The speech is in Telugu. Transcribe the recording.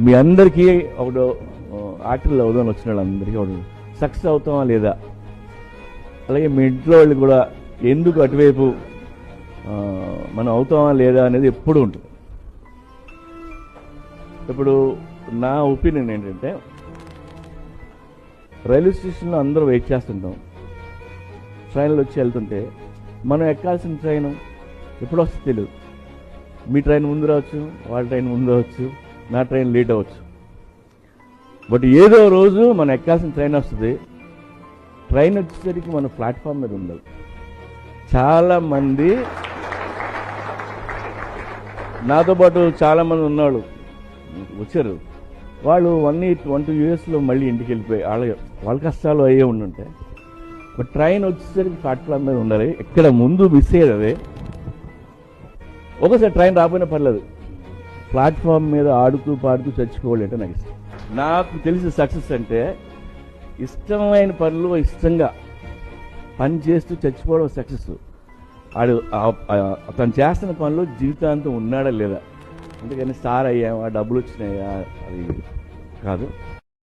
మీ అందరికీ ఒకడు ఆర్టికల్ అవుదామని వచ్చిన వాళ్ళందరికీ ఒకడు సక్సెస్ అవుతామా లేదా, అలాగే మీ ఇంట్లో వాళ్ళు కూడా ఎందుకు అటువైపు మనం అవుతామా లేదా అనేది ఎప్పుడు ఉంటుంది. ఇప్పుడు నా ఒపీనియన్ ఏంటంటే, రైల్వే స్టేషన్లో అందరూ వెయిట్ చేస్తుంటాం, ట్రైన్లు వచ్చి వెళ్తుంటే మనం ఎక్కాల్సిన ట్రైన్ ఎప్పుడు వస్తే తెలియదు. మీ ట్రైన్ ముందు రావచ్చు, వాళ్ళ ట్రైన్ ముందు రావచ్చు, నా ట్రైన్ లేట్ అవ్వచ్చు. బట్ ఏదో రోజు మనం ఎక్కాల్సిన ట్రైన్ వస్తుంది. ట్రైన్ వచ్చేసరికి మన ప్లాట్ఫామ్ మీద ఉండదు. చాలామంది నాతో పాటు చాలామంది ఉన్నాడు వచ్చారు, వాళ్ళు 1-2 ఇయర్స్లో మళ్ళీ ఇంటికి వెళ్ళిపోయి వాళ్ళ కష్టాలు అయ్యే ఉండుంటాయి. బట్ ట్రైన్ వచ్చేసరికి ప్లాట్ఫామ్ మీద ఉండాలి. ఎక్కడ ముందు మిస్ అయ్యేది అదే. ఒకసారి ట్రైన్ రాకపోయినా పర్లేదు, ప్లాట్ఫామ్ మీద ఆడుతూ పాడుతూ చచ్చిపోవాలి అంటే నాకు ఇష్టం. నాకు తెలిసిన సక్సెస్ అంటే ఇష్టమైన పనులు ఇష్టంగా పని చేస్తూ చచ్చిపోవడం సక్సెస్. అతను చేస్తున్న పనులు జీవితాంతం ఉన్నాడా లేదా, అందుకని స్టార్ అయ్యామా, డబ్బులు వచ్చినాయా, అది కాదు.